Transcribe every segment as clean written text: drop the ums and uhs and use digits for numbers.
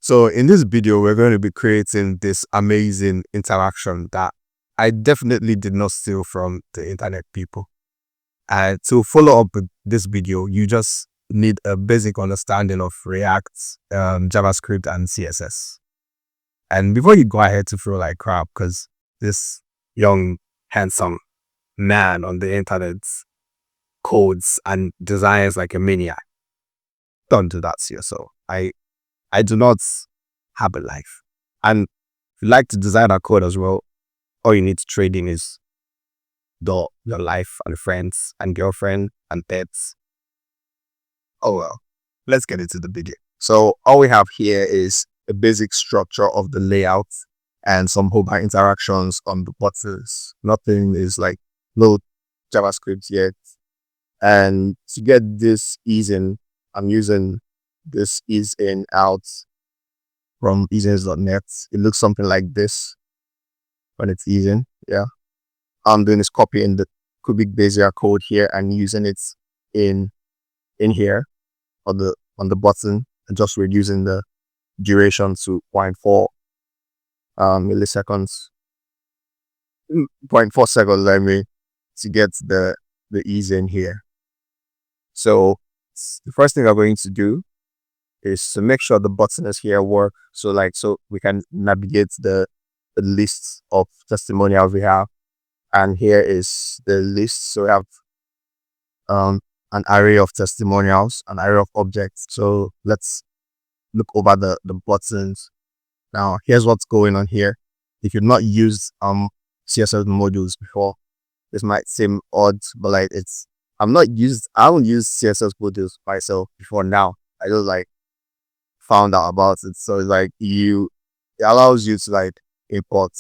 So in this video, we're going to be creating this amazing interaction that I definitely did not steal from the internet people. And to follow up with this video, you just need a basic understanding of React, JavaScript, and CSS. And before you go ahead to feel like crap, because this young, handsome man on the internet codes and designs like a maniac, don't do that to yourself. I do not have a life. And if you like to design a code as well, all you need to trade in is your life and friends and girlfriend and pets. Oh well, let's get into the video. So all we have here is a basic structure of the layout and some mobile interactions on the buttons. Nothing is like no JavaScript yet. And to get this ease in, I'm using this ease in out from easeins.net. It looks something like this when it's easing. Yeah. I'm doing is copying the cubic Bezier code here and using it in here on the button and just reducing the duration to 0.4 milliseconds, 0.4 seconds, I mean, to get the ease in here. So the first thing I'm going to do is to make sure the buttons here work. So we can navigate the list of testimonials we have. And here is the list. So we have an array of testimonials, an array of objects. So let's look over the buttons. Now here's what's going on here. If you've not used CSS modules before, this might seem odd, but like I haven't used CSS modules myself before now. I just found out about it. So it's it allows you to import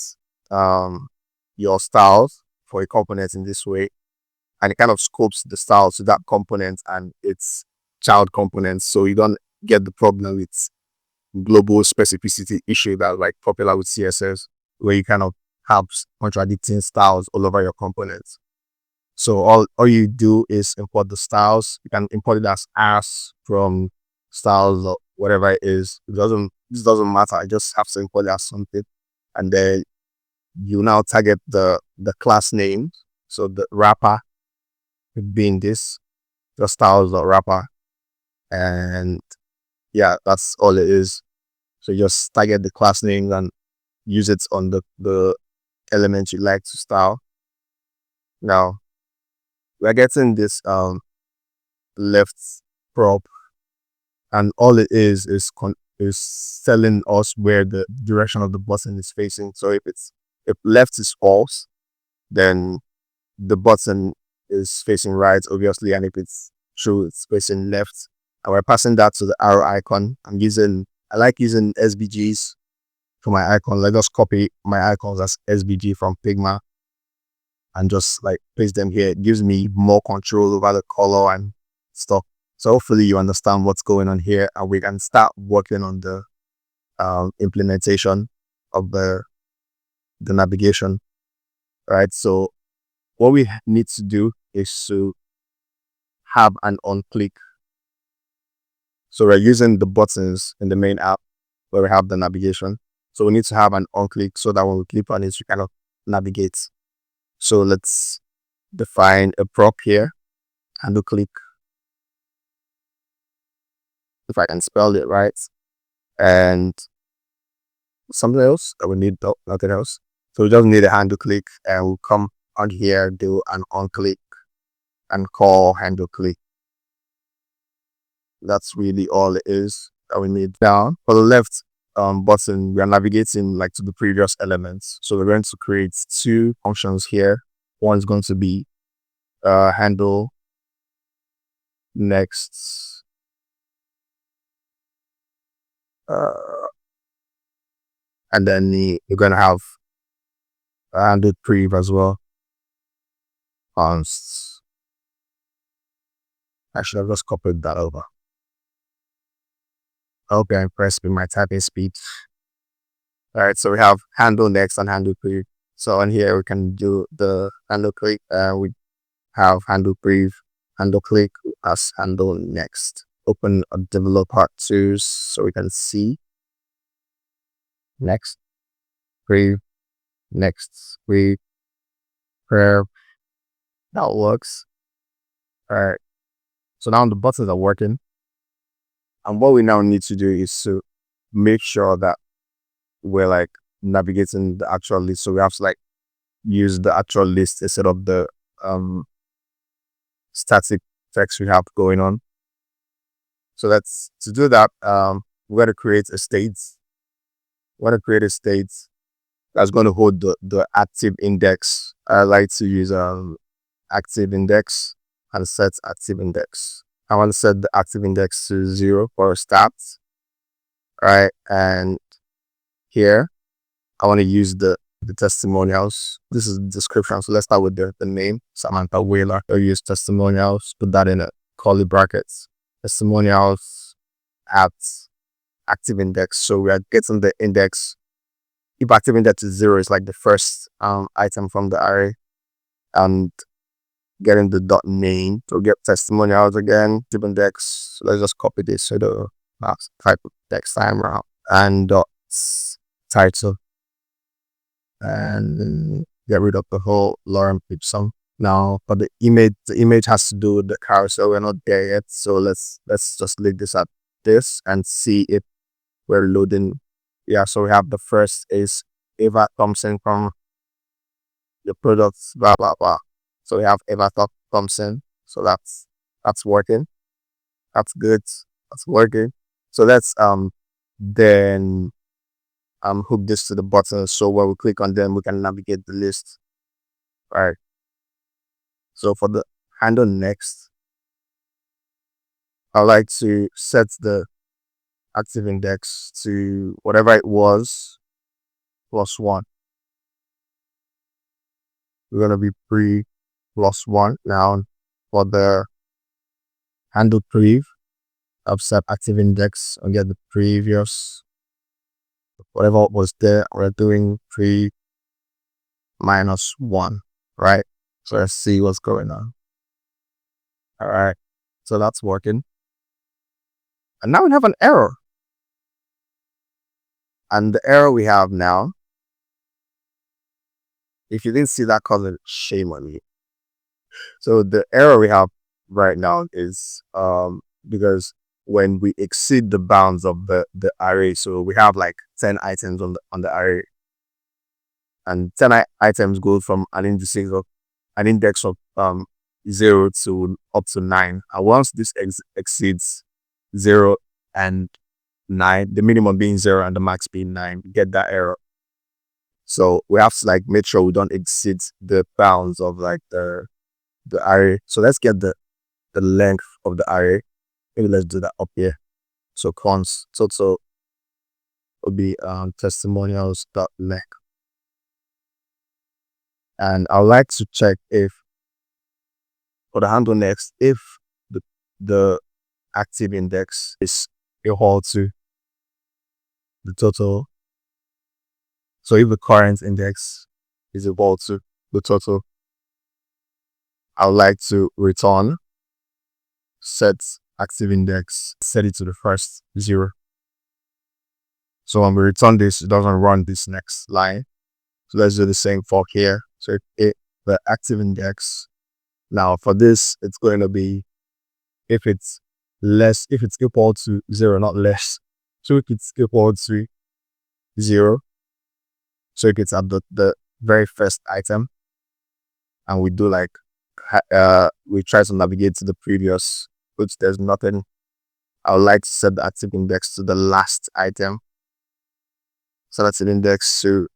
your styles for a component in this way, and it kind of scopes the style to that component and its child components, so you don't get the problem with global specificity issue that's popular with CSS, where you kind of have contradicting styles all over your components. So all you do is import the styles. You can import it as from styles or whatever it is. This doesn't matter. I just have to import it as something, and then you now target the class name. So the wrapper would be in this, the styles.wrapper, and yeah, that's all it is. So you just target the class names and use it on the elements you like to style. Now we're getting this left prop, and all it is telling us where the direction of the button is facing. So if left is false, then the button is facing right, obviously, and if it's true, it's facing left. And we're passing that to the arrow icon. I like using SVGs for my icon. Let us copy my icons as SVG from Figma and just paste them here. It gives me more control over the color and stuff. So hopefully you understand what's going on here, and we can start working on the implementation of the navigation. Right. So what we need to do is to have an on click. So we're using the buttons in the main app where we have the navigation. So we need to have an on click so that when we click on it, we kind of navigate. So let's define a prop here, handle click, if I can spell it right, and something else that we need, nothing else. So we just need a handle click, and we'll come on here, do an on click and call handle click. That's really all it is that we need. Now for the left button, we are navigating to the previous elements. So we're going to create two functions here. One is going to be handle next, and then you're going to have handle prev as well. I should have just copied that over. I hope you're impressed with my typing speed. All right, so we have handle next and handle prev. So on here we can do the handle click, and we have handle prev, handle click as handle next. Open a developer tools so we can see next, preview, next, preview, preview. That works. All right. So now the buttons are working. And what we now need to do is to make sure that we're like navigating the actual list. So we have to like use the actual list instead of the static text we have going on. So that's to do that. We're going to create a state. We're going to create a state that's going to hold the active index. I like to use active index and set active index. I want to set the active index to 0 for start. Right, and here I want to use the testimonials. This is the description. So let's start with the name, Samantha Whaler. I'll use testimonials, put that in a curly brackets. Testimonials at active index. So we are getting the index. If active index is 0, it's like the first item from the array. And getting the dot name to get testimonials again, active index. So let's just copy this so the type of text time around and dot title. And get rid of the whole lorem ipsum. Now for the image has to do with the carousel. We're not there yet, so let's just leave this at this and see if we're loading. Yeah, so we have the first is Eva Thompson from the products, blah blah blah. So we have Eva Thompson. So that's working. That's good. That's working. So let's then hook this to the button. So when we click on them, we can navigate the list. All right. So for the handle next, I like to set the active index to whatever it was +1. We're gonna be pre +1 now. For the handle prev, I've set active index and get the previous whatever was there. We're doing pre -1, right? So let's see what's going on. All right, so that's working. And now we have an error. And the error we have now, if you didn't see that color, shame on you. So the error we have right now is because when we exceed the bounds of the array, so we have like 10 items on the array, and 10 items go from an index of 0 to up to 9. And once this exceeds 0 and 9, the minimum being 0 and the max being 9, get that error. So we have to like make sure we don't exceed the bounds of like the array. So let's get the length of the array. Maybe let's do that up here. So const total will be testimonials.length. And I would like to check if for the handle next, if the active index is equal to the total. So if the current index is equal to the total, I would like to return set active index, set it to the first 0. So when we return this, it doesn't run this next line. So let's do the same for here. So if the active index, now for this, it's going to be if it's equal to 0, not less. So if it's equal to 0, so if it's at the very first item, and we do like we try to navigate to the previous, which there's nothing, I would like to set the active index to the last item. So that's an index to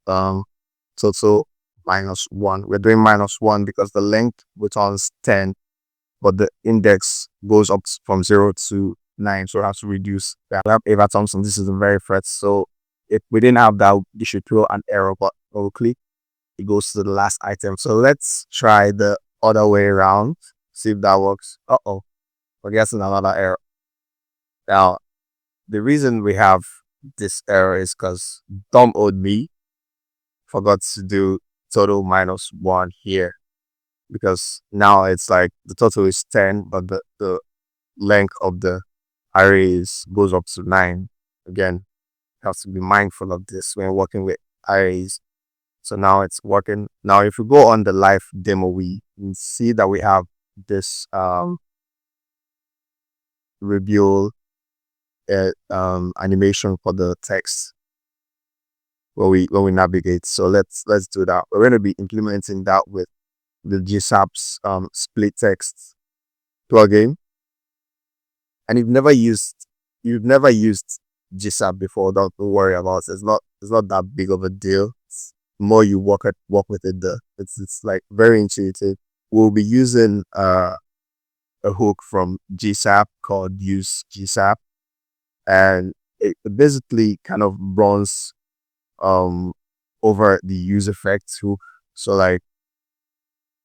total -1. We're doing -1 because the length returns 10, but the index goes up from 0 to 9, so we have to reduce that. We have Eva Thompson. This is the very first. So if we didn't have that, you should throw an error, but when we click, it goes to the last item. So let's try the other way around, see if that works. We're getting another error. Now, the reason we have this error is because dumb old me forgot to do total -1 here, because now it's like the total is 10, but the length of the array goes up to 9 again. have to be mindful of this when working with arrays. So now it's working. Now, if we go on the live demo, we can see that we have this reveal animation for the text when we navigate. So let's do that. We're going to be implementing that with the GSAP's split text plugin. And you've never used GSAP before, don't worry about it. It's not that big of a deal. The more you work with it, it's like very intuitive. We'll be using a hook from GSAP called use GSAP, and it basically kind of runs over the use effect hook. So like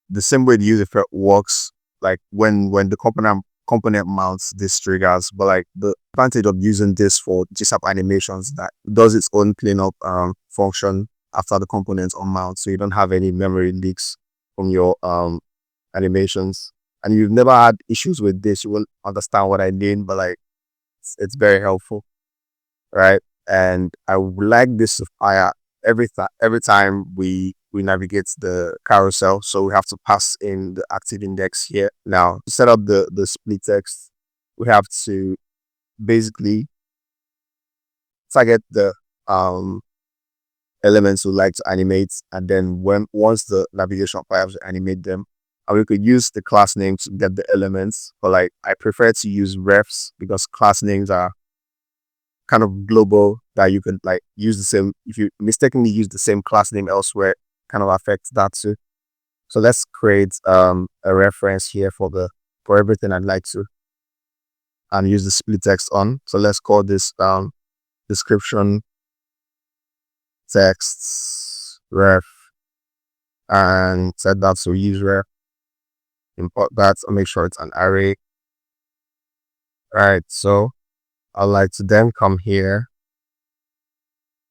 the same way the use effect works, like when the component mounts these triggers, but like the advantage of using this for GSAP animations that does its own cleanup function after the components are mounted, so you don't have any memory leaks from your animations. And you've never had issues with this, you won't understand what I mean, but like it's very helpful, right? And I would like this to fire every time we navigate the carousel. So we have to pass in the active index here. Now, to set up the split text, we have to basically target the elements we like to animate, and then once the navigation fires, we animate them. And we could use the class name to get the elements, but like I prefer to use refs because class names are kind of global, that you could like use the same, if you mistakenly use the same class name elsewhere, kind of affects that too. So let's create a reference here for everything I'd like to, and use the split text on. So let's call this description texts ref, and set that to use ref. Import that and make sure it's an array. Right, so I'd like to then come here,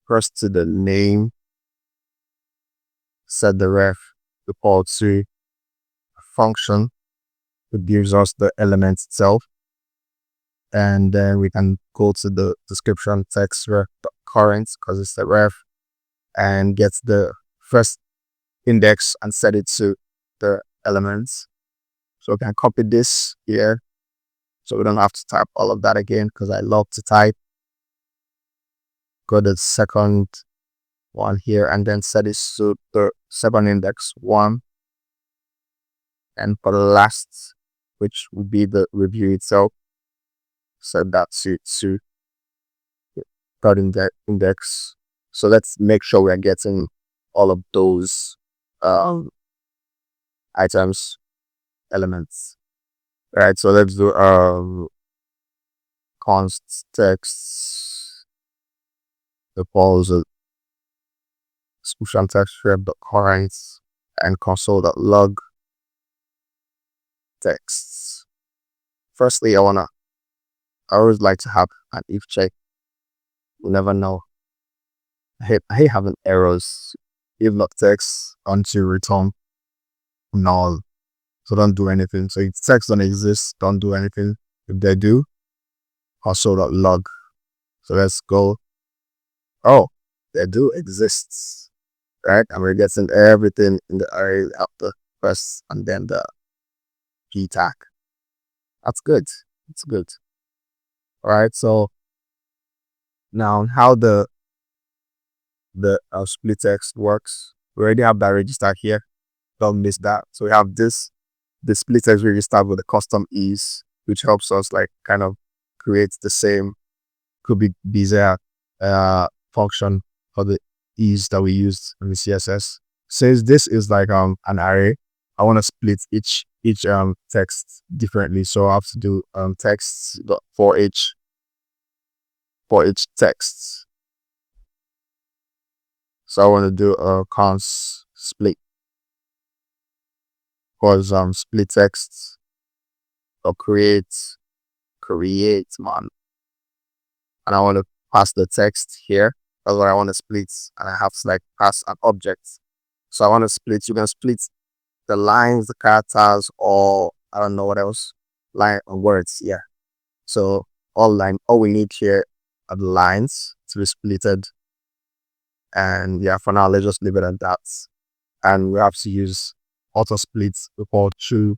first to the name, set the ref equal to a function that gives us the element itself, and then we can go to the description text ref current, because it's the ref, and get the first index and set it to the elements. So we can copy this here, so we don't have to type all of that again, because I love to type. Go to the second one here, and then set it to the second index 1. And for the last, which will be the review itself, set that to third index. So let's make sure we're getting all of those items, elements. Right, so let's do const text equals description text ref.current and console.log texts. Firstly, I always like to have an if check. You never know. I hate having errors. If not text until return null. So don't do anything. So if text don't exist, don't do anything. If they do, console.log. So let's go. Oh, they do exist, right? And we're getting everything in the array after first and then the p tag. That's good. It's good. All right. So now how the split text works. We already have that register here. Don't miss that. So we have the split text register with the custom ease, which helps us like kind of create the same could be bizarre function for the ease that we used in the CSS. Since this is like an array, I want to split each text differently. So I have to do texts for each text. So I want to do a const split, because split text or create man, and I want to pass the text here. That's what I want to split, and I have to like pass an object. So I want to split. You can split the lines, the characters, or I don't know what else, line or words. Yeah. So all we need here the lines to be splitted. And yeah, for now, let's just leave it at that. And we have to use auto split before true.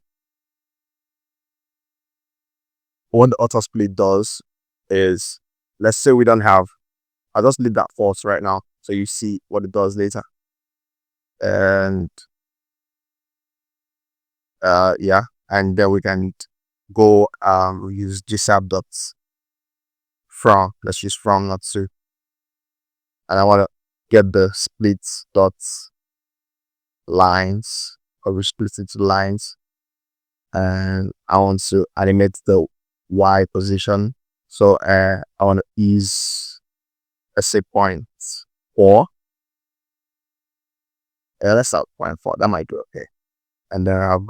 What the auto split does is, let's say we don't have, I'll just leave that false right now so you see what it does later. And yeah, and then we can go use GSAP dots from, let's use from, not to. And I want to get the split dots lines, or we split it to lines, and I want to animate the Y position. So I want to ease, let's say 0.4. Let's start 0.4. That might do okay. And then I have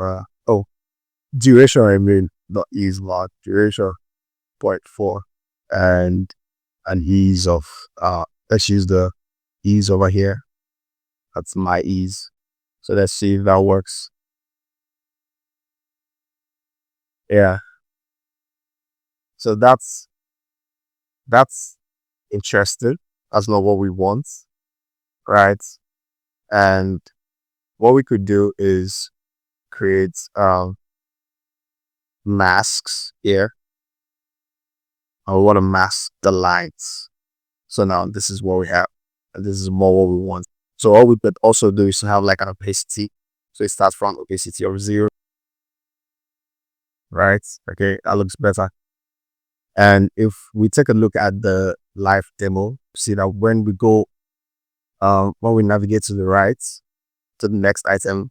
duration. I mean, not ease lot, duration 0.4, and an ease of let's use the ease over here. That's my ease. So let's see if that works. Yeah. So that's interesting. That's not what we want, right? And what we could do is create masks here. I want to mask the lights. So now this is what we have, and this is more what we want. So all we could also do is to have like an opacity. So it starts from opacity of 0, right? Okay, that looks better. And if we take a look at the live demo, see that when we go, when we navigate to the right, to the next item,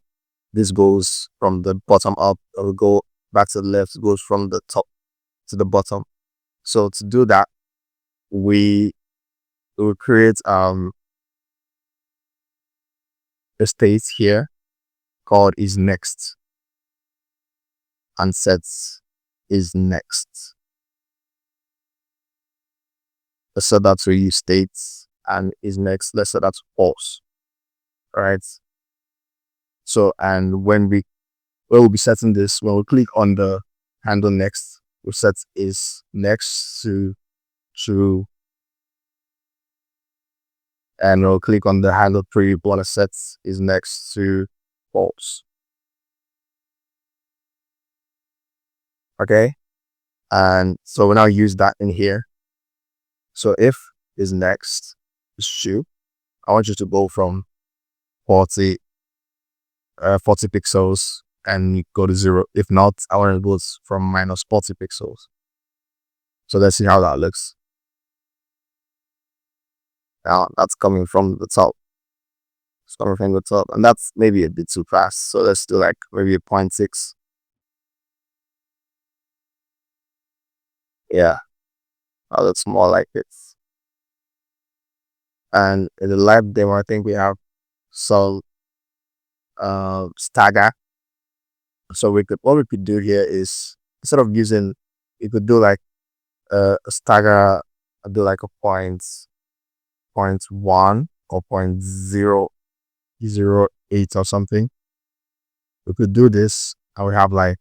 this goes from the bottom up, or we go back to the left, it goes from the top to the bottom. So to do that, we will create a state here called is next, and sets is next. Let's set that to use states, and is next, let's set that to false. Right. So, and when we'll be setting this, when we click on the handle next, we'll set is next to true, and we'll click on the handle tree, we want to set is next to false. Okay, and so we now use that in here. So if is next is true, I want you to go from 40 pixels and go to 0. If not, I want to go from minus 40 pixels. So let's see how that looks. Now that's coming from the top. It's coming from the top, and that's maybe a bit too fast. So let's do like maybe a 0.6. Yeah, that looks more like it. And in the live demo, I think we have some stagger. So what we could do here is, instead of using, we could do like a stagger, do like a 0.1 or 0.008 or something. We could do this, and we have like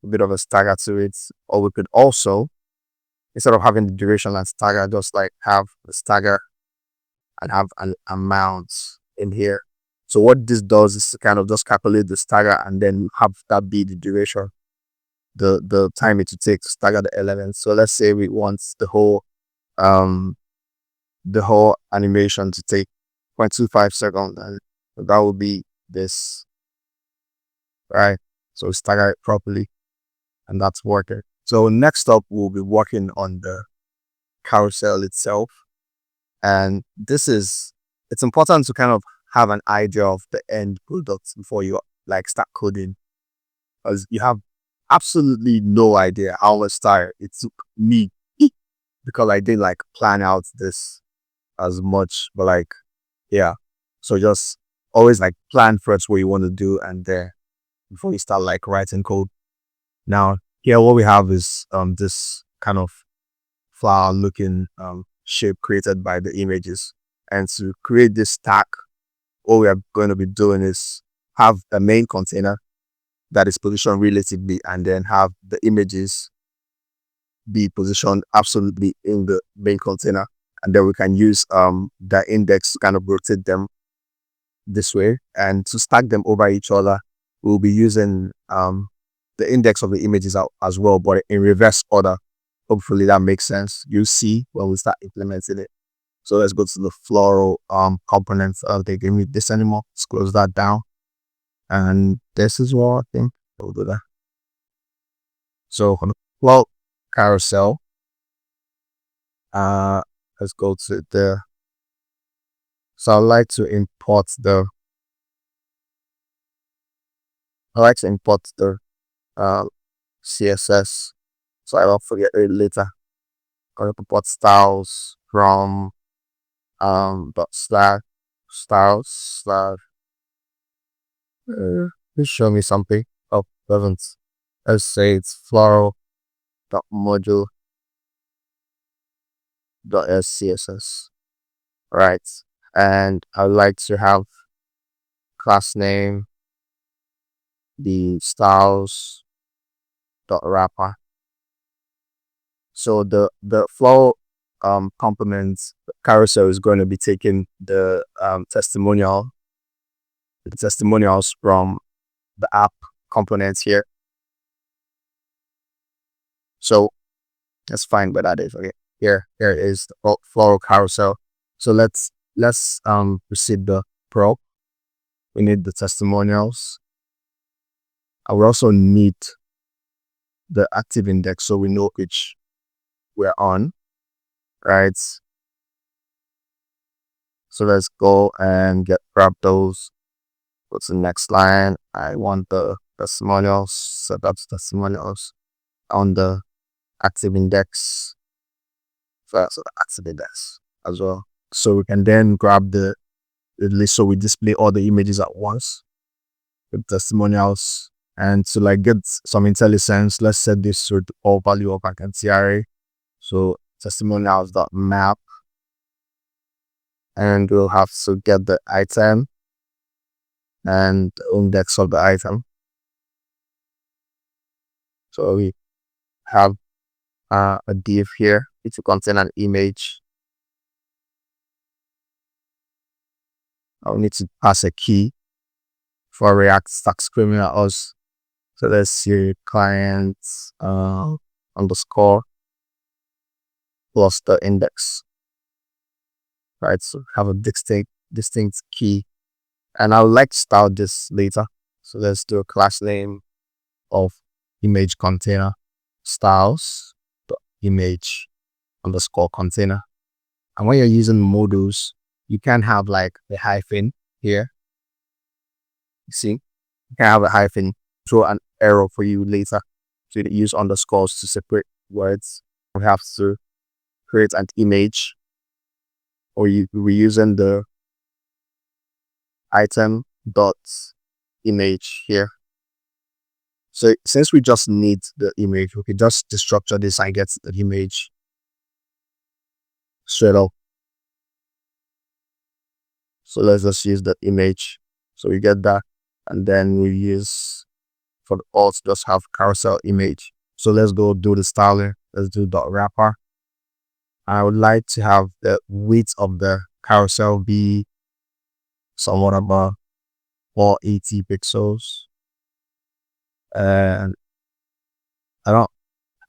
a bit of a stagger to it. Or we could also, instead of having the duration and stagger, just like have the stagger and have an amount in here. So what this does is to kind of just calculate the stagger and then have that be the duration, the time it would take to stagger the elements. So let's say we want the whole animation to take 0.25 seconds, and that will be this, right? So stagger it properly, and that's working. So next up, we'll be working on the carousel itself. And it's important to kind of have an idea of the end product before you like start coding, because you have absolutely no idea how much time it took me, because I didn't like plan out this as much. But like, yeah, so just always like plan first what you want to do, and then before you start like writing code. Now here what we have is this kind of flower looking shape created by the images. And to create this stack, what we are going to be doing is have a main container that is positioned relatively, and then have the images be positioned absolutely in the main container. And then we can use the index to kind of rotate them this way. And to stack them over each other, we'll be using the index of the images out as well, but in reverse order. Hopefully that makes sense. You'll see when we start implementing it. So let's go to the floral components. They give me this anymore. Let's close that down. And this is what I think we'll do that. So for the flow carousel, let's go to the, so I like to import the CSS, so I will forget it later. Or import styles from dot slash styles slash please show me something. Oh, doesn't. Let's say it's floral dot module dot SCSS. Right. And I would like to have class name, the styles dot wrapper. So the flow complements carousel is going to be taking the testimonials from the app components here. So that's fine, but that is okay. Here is the floral carousel. So let's proceed the prop. We need the testimonials. I will also need the active index so we know which we're on, right? So let's go and grab those. Go to the next line. I want the testimonials. So that's testimonials on the active index. So that's the active index as well. So we can then grab the list, so we display all the images at once with testimonials. And to like get some intelligence, let's set this to all value of vacancy array. So testimonials.map, and we'll have to get the item and the index of the item. So we have a div here. It will contain an image. I'll need to pass a key for React stack screaming at us. So let's see client underscore plus the index. Right, so have a distinct key. And I would like to style this later. So let's do a class name of image container styles image underscore container. And when you're using modules, you can have like a hyphen here. You see, you can have a hyphen, throw an arrow for you later. So you use underscores to separate words. We have to create an image, or we're using the item dot image here. So since we just need the image, we can just destructure this and get the image straight up. So let's just use the image. So we get that, and then we use for the alt just have carousel image. So let's go do the styling. Let's do dot wrapper. I would like to have the width of the carousel be somewhat about 480 pixels. And I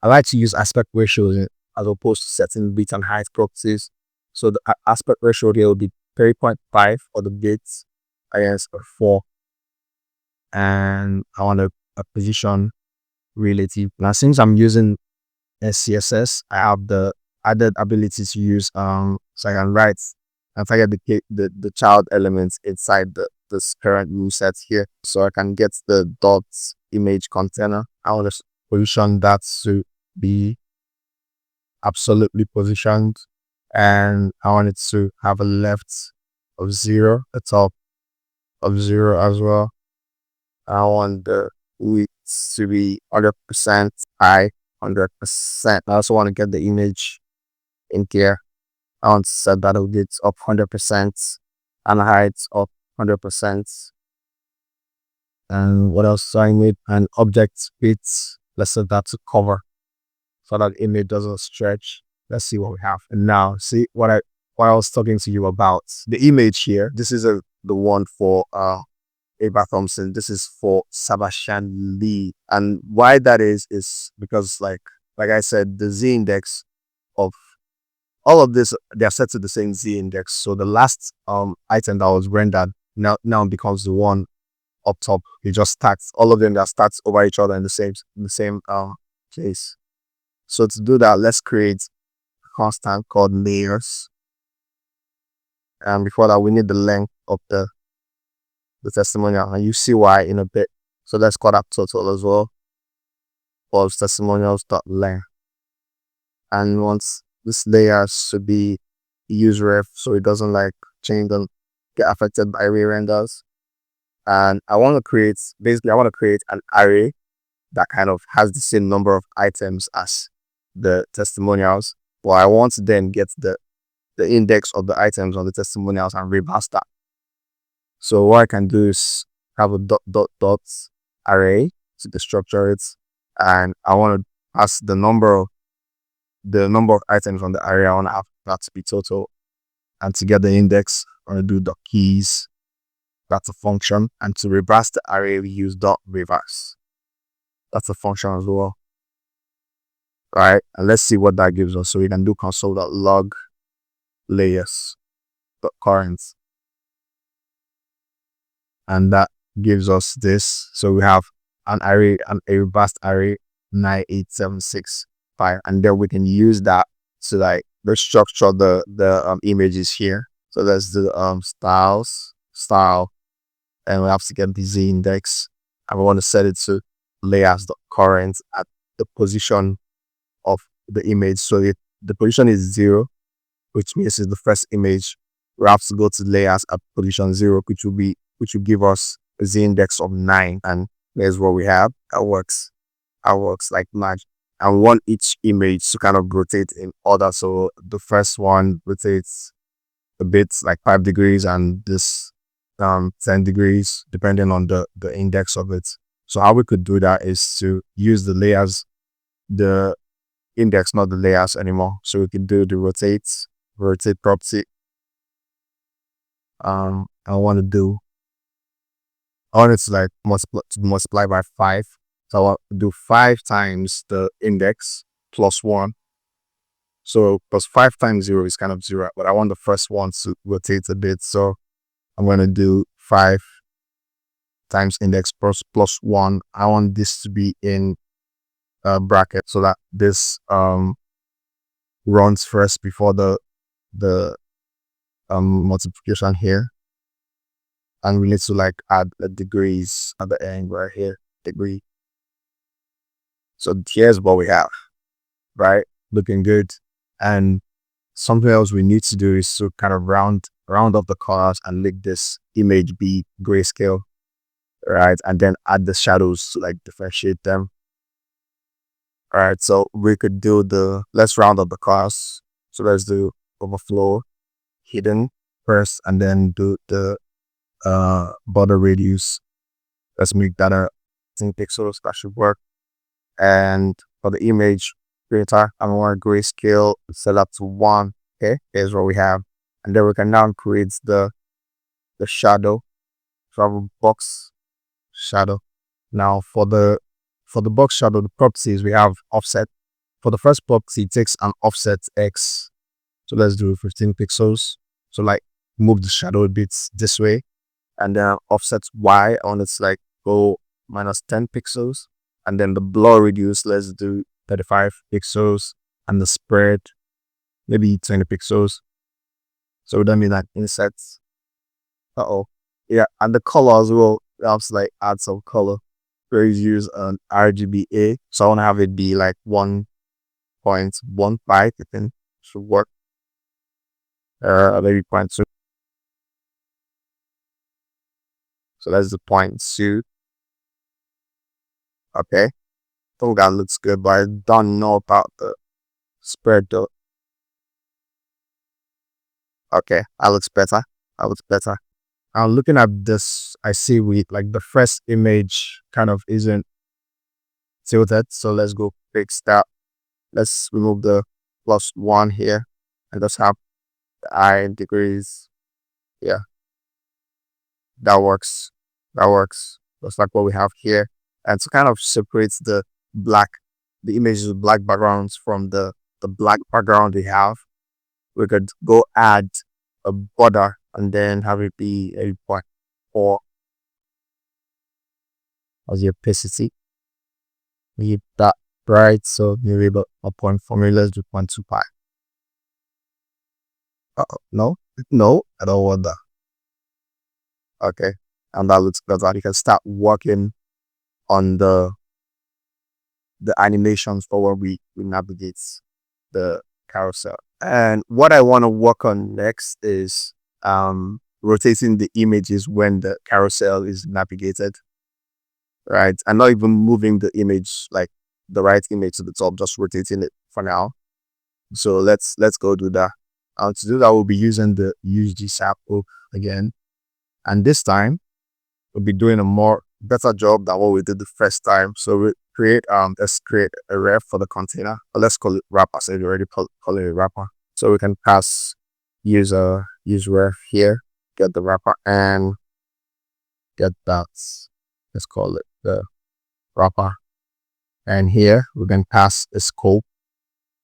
like to use aspect ratios as opposed to setting width and height properties. So the aspect ratio here will be 3.5 for the width against 4. And I want a position relative. Now since I'm using SCSS, I have the added ability to use so I can write and forget the child elements inside this current rule set here. So I can get the dot image container. I want to position that to be absolutely positioned, and I want it to have a left of 0, a top of 0 as well. I want the width to be 100% high, 100%. I also want to get the image in here. I want to set that width up 100% and height up 100%. And what else do I need? An object width. Let's set that to cover. so that image doesn't stretch. Let's see what we have. And now see what I was talking to you about. The image here, this is the one for Ava Thompson. This is for Sebastian Lee. And why that is because like I said, the Z index of all of this, they're set to the same Z index. So the last item that was rendered now becomes the one up top. It just stacks all of them that stacks over each other in the same place. So to do that, let's create a constant called layers. And before that, we need the length of the testimonial, and you see why in a bit. So let's call that total as well. For testimonials.length. And once this layer should be use ref, so it doesn't like change and get affected by re-renders. And I want to create an array that kind of has the same number of items as the testimonials, but I want to then get the index of the items on the testimonials and reverse that. So what I can do is have a dot array to destructure it, and I want to pass the number of items on the array. I want to have that to be total, and to get the index, I want to do dot keys. That's a function, and to reverse the array, we use dot reverse. That's a function as well. Right, and let's see what that gives us. So we can do console.log layers.current, and that gives us this. So we have a reversed array 98765, and then we can use that to like restructure the images here. So let's do style, and we have to get the Z index, and we want to set it to layers.current at the position of the image. So if the position is 0, which means it's the first image, we have to go to layers at position 0, which will give us a Z index of 9, and there's what we have. That works like magic. And we want each image to kind of rotate in order. So the first one rotates a bit like 5 degrees, and this 10 degrees, depending on the index of it. So how we could do that is to use the layers, the index, not the layers anymore. So we can do the rotate property. I want it to like multiply by 5. So I want to do 5 times the index plus 1. So plus 5 times 0 is kind of 0, but I want the first one to rotate a bit. So I'm going to do 5 times index plus 1. I want this to be in a bracket so that this runs first before the multiplication here. And we need to like add the degrees at the end right here, degree. So here's what we have, right? Looking good. And something else we need to do is to kind of round up the colors and make this image be grayscale, right? And then add the shadows to like differentiate them. All right, so we could do let's round up the colors. So let's do overflow, hidden first, and then do the border radius. Let's make that a 10 pixels. That should work. And for the image creator, I want grayscale set up to 1. Okay, here's what we have. And then we can now create the shadow. Travel box shadow. Now for the box shadow, the properties, we have offset. For the first property, it takes an offset X. So let's do 15 pixels. So like move the shadow a bit this way. And then offset Y, I want it to like go minus 10 pixels. And then the blur reduce, let's do 35 pixels. And the spread, maybe 20 pixels. So that means like insets. Yeah, and the color as well, we have to like add some color. We use an RGBA. So I want to have it be like 1.15, I think should work. Maybe 0.2. So that's the 0.2. Okay. I think that looks good, but I don't know about the spread though. Okay, that looks better. I'm looking at this, I see like the first image kind of isn't tilted. So let's go fix that. let's remove the +1 here and just have the I in degrees. Yeah, that works. That works. Just like what we have here. And to kind of separate the images with black backgrounds from the black background we have, we could go add a border and then have it be 8.4 as the opacity. We hit that right, so maybe about a 0.4, let's do 0.25. No, I don't want that. Okay, and that looks better. You can start working on the animations for where we navigate the carousel. And what I want to work on next is rotating the images when the carousel is navigated, right? And not even moving the image, like the right image to the top, just rotating it for now. So let's go do that. To do that, we'll be using the Use GSAP again, and this time we'll be doing a better job than what we did the first time. So we let's create a ref for the container, or let's call it wrapper. So we already call it a wrapper. So we can pass use ref here, get the wrapper, and get that. Let's call it the wrapper. And here we can pass a scope,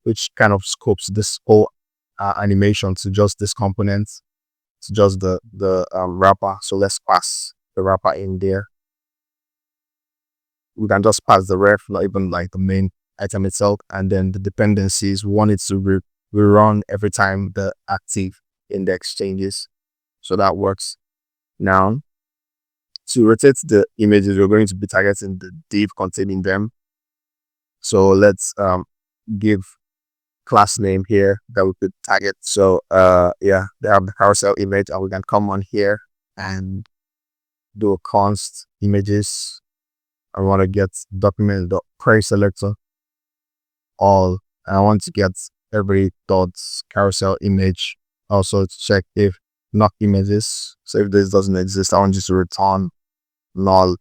which kind of scopes this whole animation to just this component, to just the wrapper. So let's pass the wrapper in there. We can just pass the ref, not even like the main item itself, and then the dependencies, we want it to rerun every time the active index changes. So that works. Now, to rotate the images, we're going to be targeting the div containing them. So let's give class name here that we could target. So yeah, they have the carousel image, and we can come on here and do a const images. I want to get document.query selector all, and I want to get every carousel image also to check if not images. So if this doesn't exist, I want you to return null.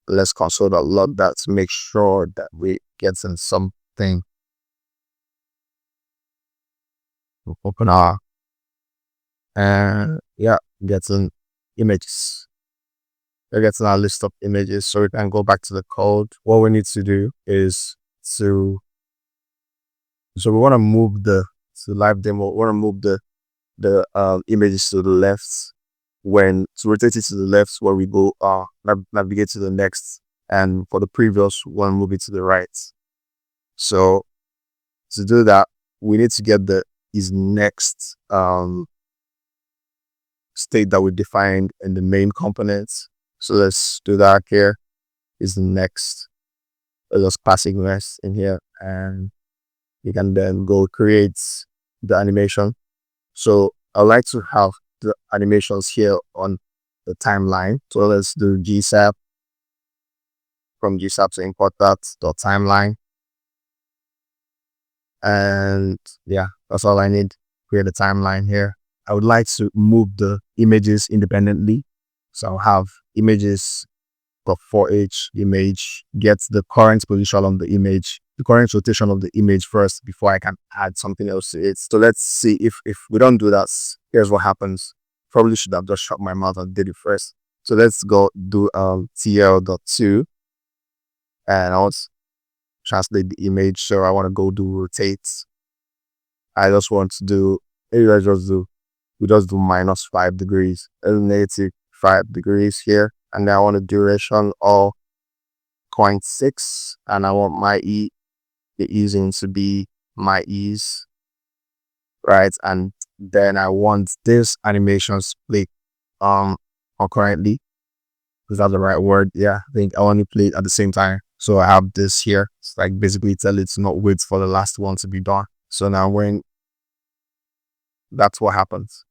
Let's console.log that to make sure that we get in something. We'll open our and yeah, getting images. We're getting our list of images, so we can go back to the code. What we need to do is we want to move to live demo. We want to move the images to the left. To rotate it to the left, where we go navigate to the next, and for the previous one, move it to the right. So to do that, we need to get is next state that we defined in the main components. So let's do that. Here is the next. Just passing rest in here, and you can then go create the animation. So I like to have the animations here on the timeline. So let's do GSAP. From GSAP to import that .timeline. And yeah, that's all I need. Create a timeline here. I would like to move the images independently. So I'll have images for each image, gets the current position of the image, the current rotation of the image first before I can add something else to it. So let's see if we don't do that, here's what happens. Probably should have just shut my mouth and did it first. So let's go do tl.2, and I want to translate the image. So I want to go do rotate. I just want to do, maybe we just do -5 degrees and -5 degrees here. And then I want a duration of 0.6, and I want the easing to be my ease, right? And then I want this animation split concurrently. Is that the right word? Yeah, I think I want to play it at the same time. So I have this here. It's like basically tell it to not wait for the last one to be done. So now that's what happens.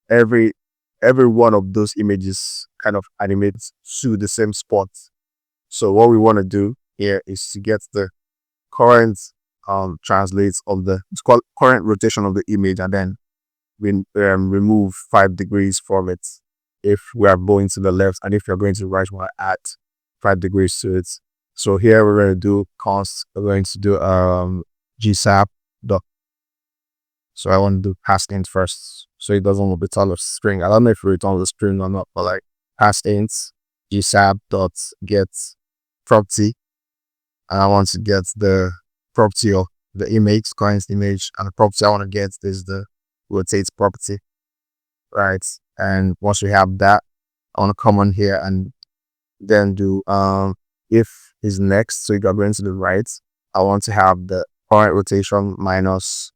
Every one of those images kind of animates to the same spot. So what we want to do here is to get the current translates of the current rotation of the image, and then we remove 5 degrees from it if we are going to the left, and if you're going to the right, we'll add 5 degrees to it. So here we're going to do const. We're going to do GSAP dot. So I want to do past int first, so it doesn't return a string. I don't know if it returns a string or not, but like past int GSAP dot get property, and I want to get the property of the image, current image, and the property I want to get is the rotate property, right? And once we have that, I want to come on here and then do if is next. So if you're going to the right, I want to have the current rotation minus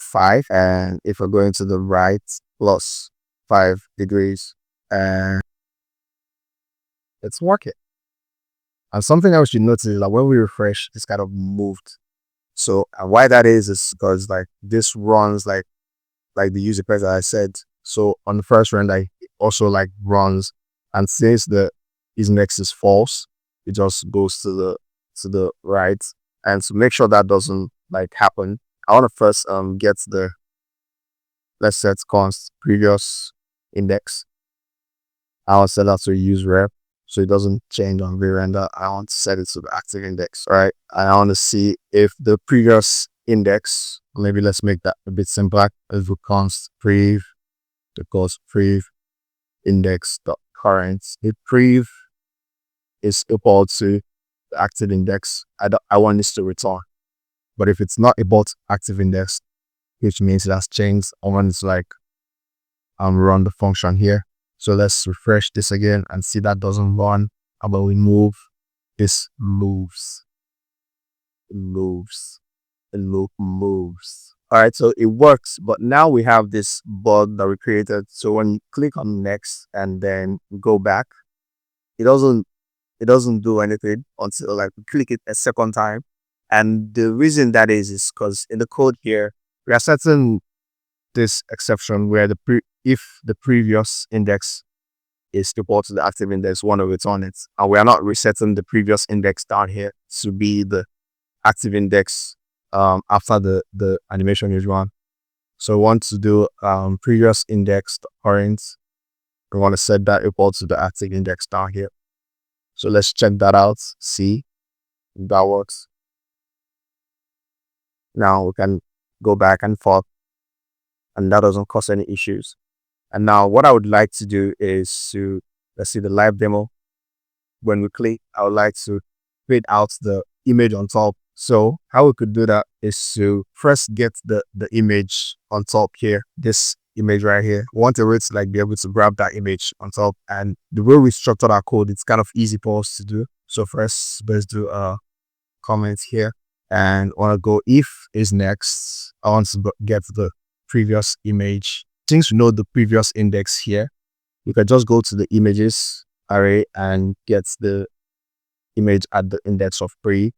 5, and if we're going to the right, plus 5 degrees, and it's working. And something else you notice is that when we refresh, it's kind of moved. So and why that is because like this runs like the user page that I said. So on the first run, like it also like runs, and since the is next is false, it just goes to the right. And to make sure that doesn't like happen, I want to first get the, let's set const previous index. I want to set that to use rep so it doesn't change on re-render. I want to set it to the active index, right? And I want to see if the previous index, maybe let's make that a bit simpler. If we const prev, the cost prev index dot current, if prev is equal to the active index, I want this to return. But if it's not equal to active index, which means it has changed, I want to like run the function here. So let's refresh this again and see that doesn't run. How about we move? This moves. It moves. The loop moves. All right, so it works, but now we have this bug that we created. So when you click on next and then go back, it doesn't do anything until like we click it a second time. And the reason that is because in the code here we are setting this exception where if the previous index is equal to the active index, we want to return it, and we are not resetting the previous index down here to be the active index after the animation is run. So we want to do previous index current. We want to set that equal to the active index down here. So let's check that out, see if that works. Now we can go back and forth, and that doesn't cause any issues. And now what I would like to do is to, let's see the live demo. When we click, I would like to fade out the image on top. So how we could do that is to first get the image on top here, this image right here. We want it to like be able to grab that image on top. And the way we structured our code, it's kind of easy for us to do. So first, let's do a comment here, and want to go if is next. I want to get the previous image. Since we know the previous index here, you can just go to the images array and get the image at the index of pre.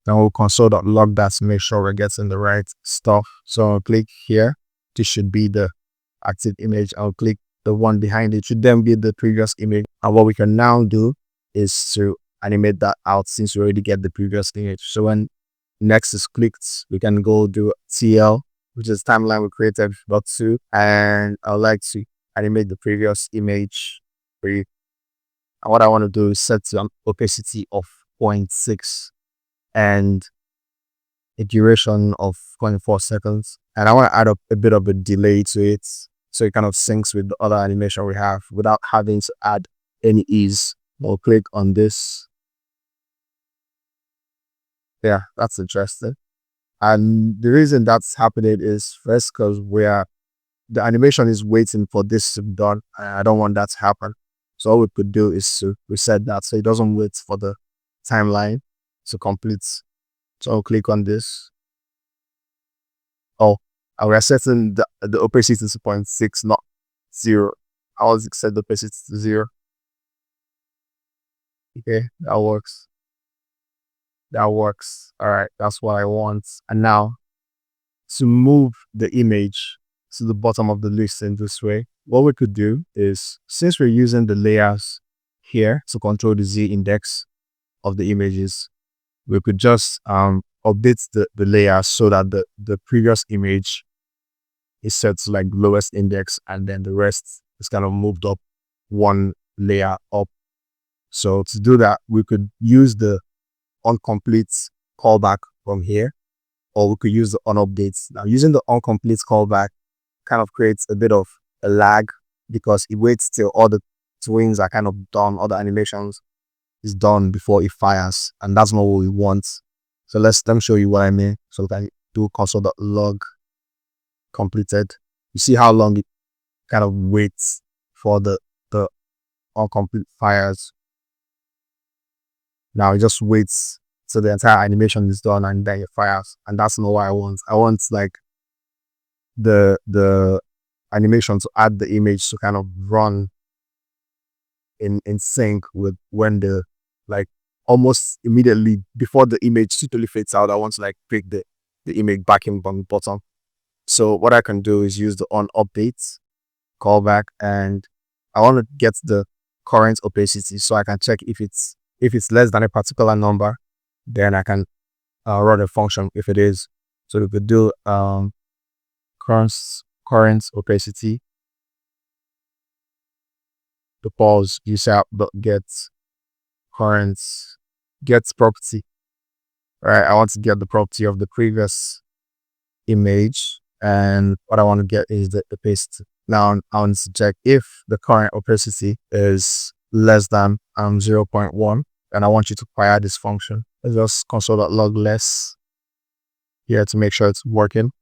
Then we'll console.log that to make sure we're getting the right stuff. So I'll click here. This should be the active image. I'll click the one behind it. Should then be the previous image. And what we can now do is to animate that out since we already get the previous image. So when next is clicked, we can go do TL, which is timeline we created .2, and I would like to animate the previous image. And what I want to do is set to an opacity of 0.6 and a duration of 24 seconds. And I want to add up a bit of a delay to it so it kind of syncs with the other animation we have without having to add any ease. I'll click on this. Yeah, that's interesting. And the reason that's happening is first because the animation is waiting for this to be done, and I don't want that to happen. So all we could do is to reset that so it doesn't wait for the timeline to complete. So I'll click on this. Oh, I was setting the opacity to 0.6, not 0. I was set the opacity to 0. Okay, that works. That works. All right, that's what I want. And now to move the image to the bottom of the list in this way, what we could do is, since we're using the layers here to control the Z index of the images, we could just update the layers so that the previous image is set to like lowest index, and then the rest is kind of moved up one layer up. So to do that, we could use the onComplete callback from here. or we could use the onUpdates. Now, using the onComplete callback kind of creates a bit of a lag because it waits till all the twins are kind of done, all the animations is done before it fires, and that's not what we want. So let me show you what I mean. So we can do console.log completed. You see how long it kind of waits for the onComplete fires. Now it just waits so the entire animation is done and then it fires, and that's not what I want. I want like the animation to add the image to kind of run in sync with when the, like, almost immediately before the image totally fades out. I want to like pick the image back in on the bottom. So what I can do is use the onUpdates callback, and I want to get the current opacity so I can check if it's less than a particular number, then I can run a function if it is. So we could do current opacity, the pause GSAP get current gets property. Right, I want to get the property of the previous image, and what I want to get is the opacity. Now I want to check if the current opacity is less than 0.1, and I want you to fire this function. Let's just console.log less here to make sure it's working.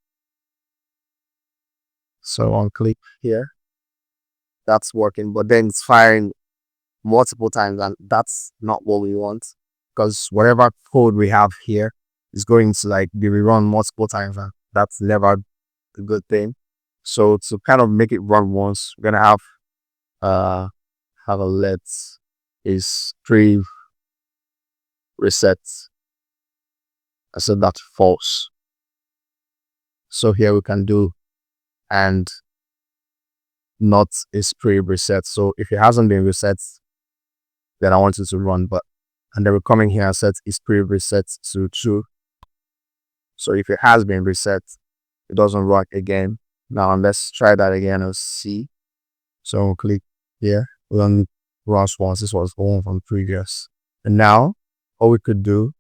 So on click here, that's working, but then it's firing multiple times, and that's not what we want, because whatever code we have here is going to like be rerun multiple times, and that's never a good thing. So to kind of make it run once, we're gonna have a let is pre reset. I said that's false. So here we can do and not is pre reset. So if it hasn't been reset, then I want it to run, but and then we're coming here and set is pre reset to true. So if it has been reset, it doesn't run again. Now let's try that again and see. So we'll click here. We'll only run once. This was one from previous. And now all we could do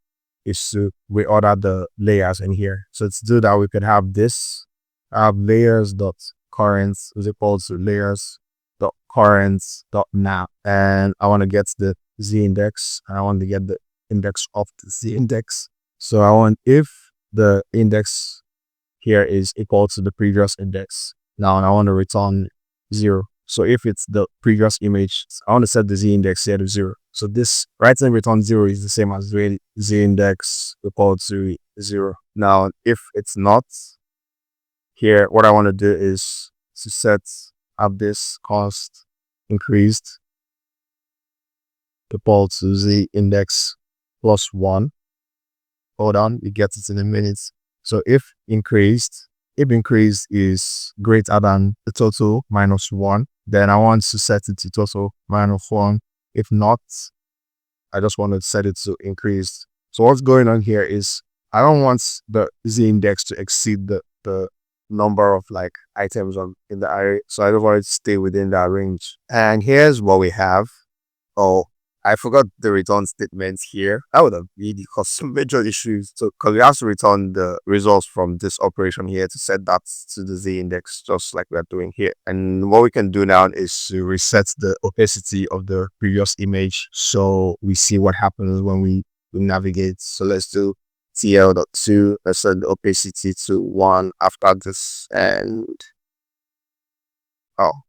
is to reorder the layers in here. So to do that, we could have this, have layers dot current is equal to layers dot current dot now. And I want to get the z index, and I want to get the index of the z index. So I want if the index here is equal to the previous index. Now I want to return 0. So if it's the previous image, I want to set the z index here to 0. So this writing return 0 is the same as z index equal to 0. Now if it's not, here what I want to do is to set up this cost increased equal to z index plus 1. Hold on, we get it in a minute. So if increased is greater than the total minus 1, then I want to set it to total minus 1. If not, I just want to set it to increased. So what's going on here is I don't want the z index to exceed the number of like items in the array. So I don't want it to stay within that range. And here's what we have. Oh, I forgot the return statement here. That would have really caused some major issues. So, because we have to return the results from this operation here to set that to the z index, just like we're doing here. And what we can do now is to reset the opacity of the previous image, so we see what happens when we navigate. So let's do tl.2. Let's set the opacity to 1 after this, and oh,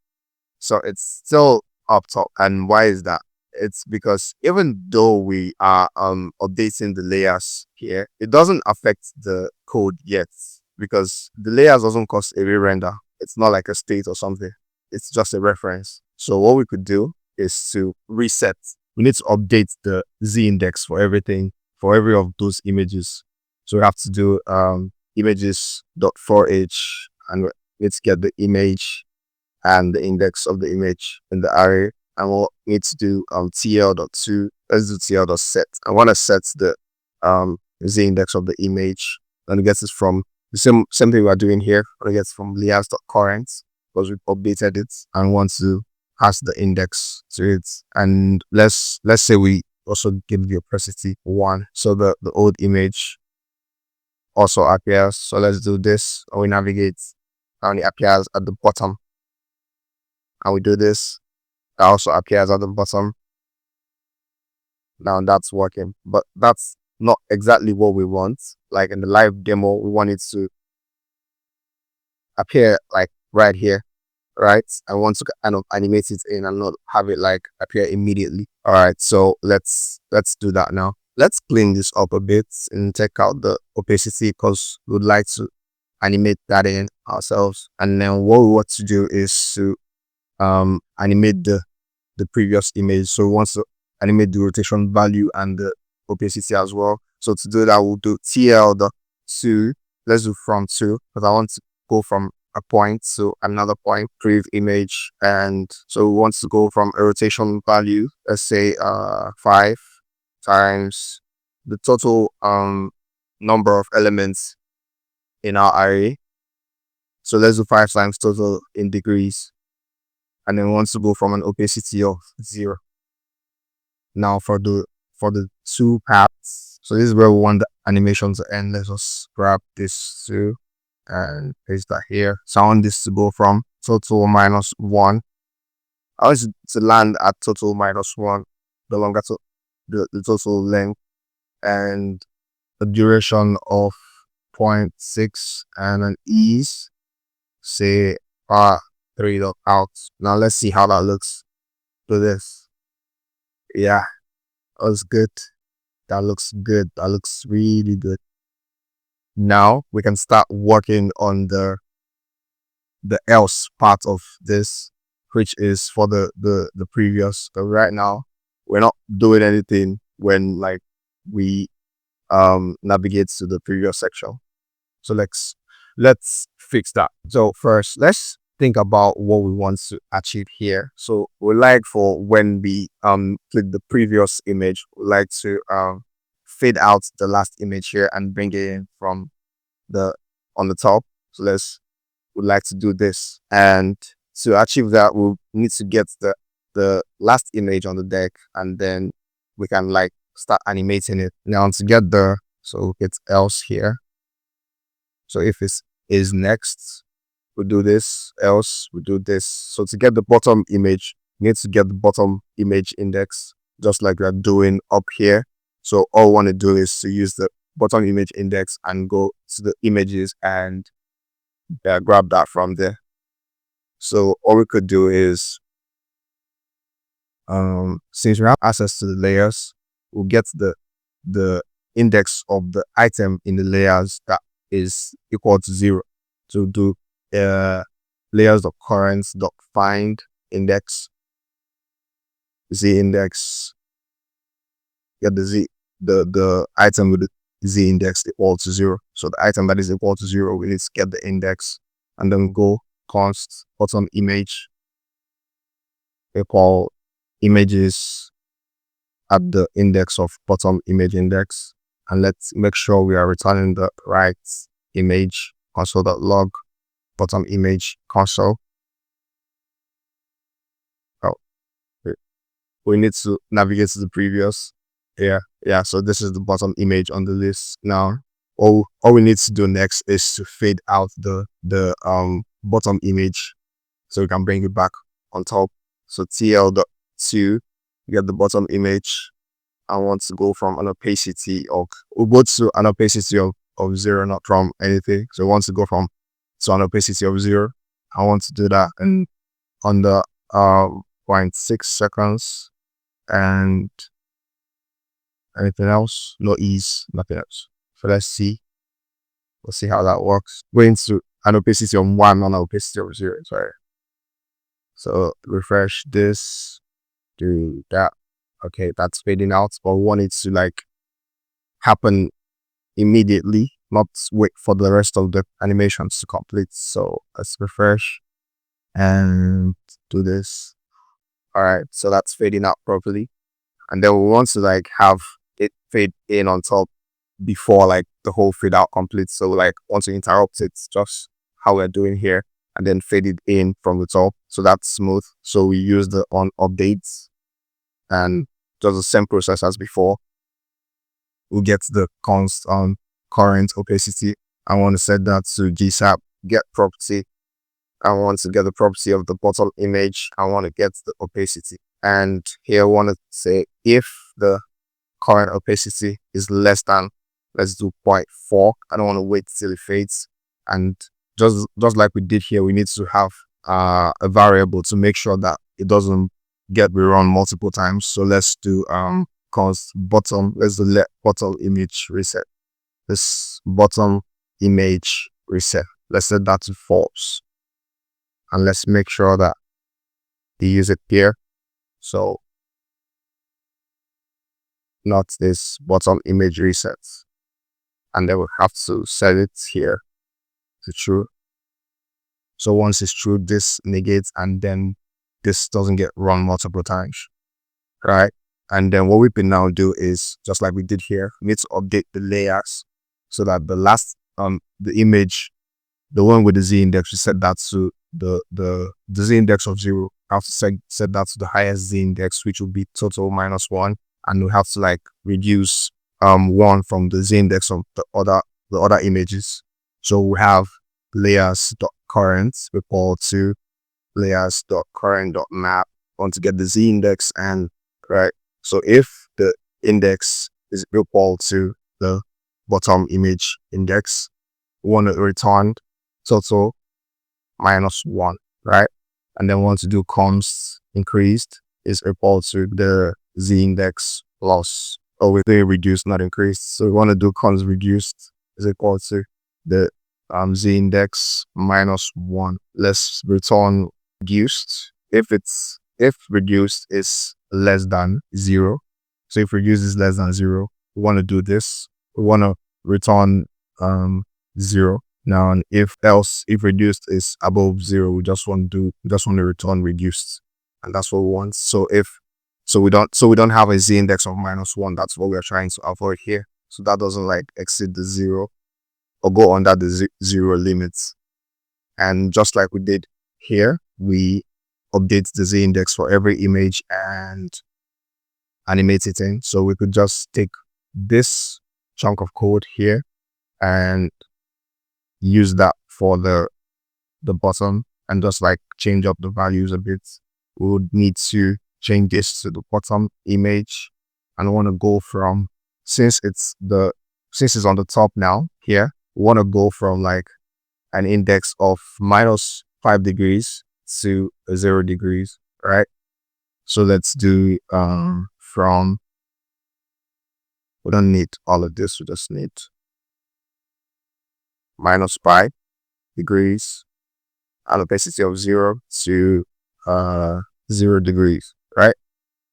so it's still up top. And why is that? It's because even though we are updating the layers here, it doesn't affect the code yet, because the layers doesn't cause a re-render. It's not like a state or something. It's just a reference. So what we could do is to reset. We need to update the z index for everything, for every of those images. So we have to do images.forh, and we need to get the image and the index of the image in the array. And we'll need to do tl.2. Let's do tl.set. I want to set the z index of the image, and get it from the same thing we're doing here. I want to get it from layers.current, because we updated it, and want to pass the index to it. And let's say we also give the opacity 1. So the old image also appears. So let's do this. We navigate, and it appears at the bottom. And we do this, that also appears at the bottom. Now that's working, but that's not exactly what we want. Like in the live demo, we want it to appear like right here, right? I want to kind of animate it in and not have it like appear immediately. All right, so let's do that now. Let's clean this up a bit and take out the opacity because we'd like to animate that in ourselves. And then what we want to do is to animate the previous image. So we want to animate the rotation value and the opacity as well. So to do that, we'll do TL.2. Let's do from 2 because I want to go from a point to another point, previous image. And so we want to go from a rotation value, let's say 5 times the total number of elements in our array. So let's do 5 times total in degrees. And then we want to go from an opacity of 0. Now for the 2 paths, so this is where we want the animation to end. Let's just grab this 2 and paste that here. So I want this to go from total minus 1. I want it to land at total minus 1, the longer to the total length, and the duration of 0.6 and an ease, say 3 out. Now let's see how that looks. Do this. Yeah, that was good. That looks good. That looks really good. Now we can start working on the else part of this, which is for the previous. So right now we're not doing anything when like we navigate to the previous section. So let's fix that. So first, let's think about what we want to achieve here. So we like for when we click the previous image, we like to fade out the last image here and bring it in from on the top. So we'd like to do this, and to achieve that, we'll need to get the last image on the deck, and then we can like start animating it. Now to get there, so it's else here. So if it is next, we do this, else we do this. So to get the bottom image, we need to get the bottom image index, just like we're doing up here. So all we want to do is to use the bottom image index and go to the images and grab that from there. So all we could do is, since we have access to the layers, we'll get the index of the item in the layers that is equal to 0. So do layers.currents.find index z index, get the item with the z index equal to 0. So the item that is equal to 0, we need to get the index, and then go const bottom image equal images at the index of bottom image index, and let's make sure we are returning the right image. Console.log bottom image console. Oh, we need to navigate to the previous. Yeah. So this is the bottom image on the list. Now all we need to do next is to fade out the bottom image so we can bring it back on top. So TL.2, get the bottom image. I want to go from an opacity of, we'll go to an opacity of 0, not from anything. So I want to go from to an opacity of 0. I want to do that and on the 0.6 seconds, and anything else, no ease, nothing else. So let's see how that works. Going to an opacity of 1, not an opacity of 0. Sorry. So refresh this, do that. Okay, that's fading out, but we want it to like happen immediately, not wait for the rest of the animations to complete. So let's refresh and do this. All right, so that's fading out properly, and then we want to like have it fade in on top before like the whole fade out completes. So like once we interrupt it, just how we're doing here, and then fade it in from the top, so that's smooth. So we use the on updates and does the same process as before. We'll get the const current opacity. I want to set that to GSAP get property. I want to get the property of the bottom image. I want to get the opacity. And here I want to say if the current opacity is less than, let's do 0.4. I don't want to wait till it fades. And just like we did here, we need to have a variable to make sure that it doesn't get rerun multiple times. So let's do bottom, let's do let bottom image reset. This bottom image reset, let's set that to false. And let's make sure that we use it here. So not this bottom image resets. And then we'll have to set it here to true. So once it's true, this negates and then this doesn't get run multiple times, right? And then what we can now do is, just like we did here, we need to update the layers so that the last, the image, the one with the Z index, we set that to the Z index of 0. I have to set that to the highest Z index, which will be total -1. And we have to like reduce 1 from the Z index of the other images. So we have layers.current equal to layers.current.map. Want to get the Z index, and right. So if the index is equal to the bottom image index, we want to return total -1, right? And then we want to do const increased is equal to the Z index plus, or we say reduced, not increased. So we want to do const reduced is equal to the Z index -1. Let's return reduced if reduced is less than 0. So if reduced is less than 0, we want to do this. We want to return 0. Now, and if reduced is above 0, we just want to return reduced, and that's what we want. So we don't have a Z index of -1. That's what we're trying to avoid here. So that doesn't like exceed the 0 or go under the 0 limits. And just like we did here, we update the Z index for every image and animate it in. So we could just take this chunk of code here and use that for the bottom and just like change up the values a bit. We would need to change this to the bottom image, and I want to go from, since it's on the top now here, we want to go from like an index of -5 degrees to 0 degrees, right? So let's do from, we don't need all of this, we just need -5 degrees and opacity of 0 to 0 degrees, right?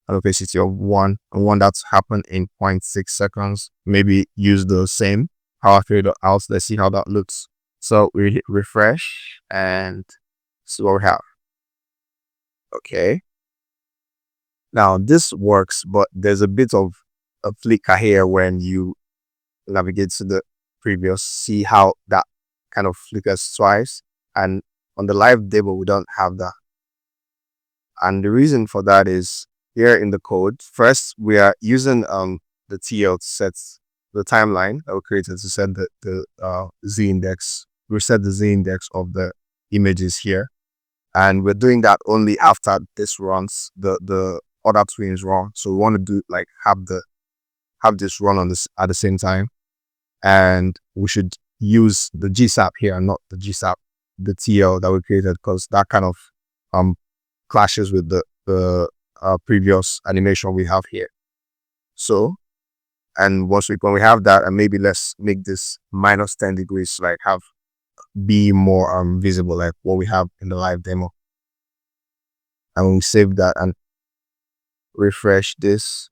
An opacity of 1, and one that's happened in 0.6 seconds. Maybe use the same how I figured it out. Let's see how that looks. So we hit refresh and see what we have. Okay. Now this works, but there's a bit of a flicker here when you navigate to the previous. See how that kind of flickers twice, and on the live demo we don't have that. And the reason for that is here in the code. First, we are using the TL to set the timeline that we created to set the Z index. We set the Z index of the images here, and we're doing that only after this runs, the other twins run. So we want to do like have this run on this at the same time, and we should use the GSAP here, not the GSAP, the TL that we created, because that kind of clashes with the previous animation we have here. So, and when we have that, and maybe let's make this -10 degrees, like be more visible, like what we have in the live demo. And when we save that and refresh this,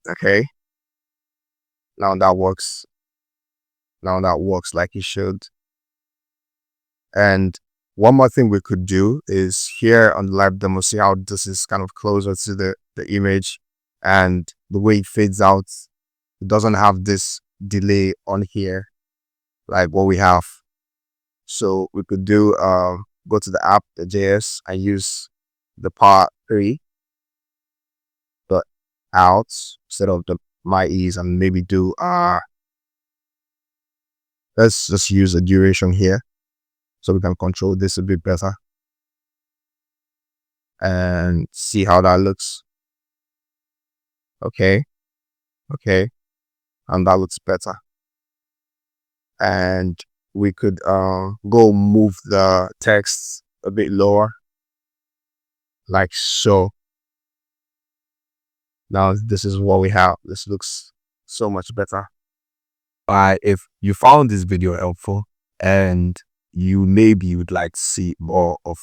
okay, now that works. Now that works like it should. And one more thing we could do is here on the live demo, see how this is kind of closer to the image, and the way it fades out, it doesn't have this delay on here like what we have. So we could do go to the app, the JS, and use the part 3 dot out instead of the my ease and maybe do let's just use a duration here so we can control this a bit better and see how that looks. Okay, and that looks better. And we could go move the text a bit lower, like so. Now this is what we have. This looks so much better. If you found this video helpful and you maybe would like to see more of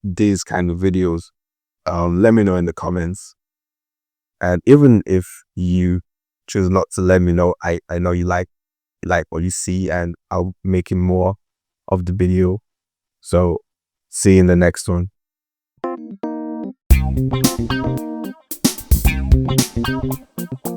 these kind of videos, let me know in the comments. And even if you choose not to let me know, I know you like what you see, and I'll make more of the video. So see you in the next one.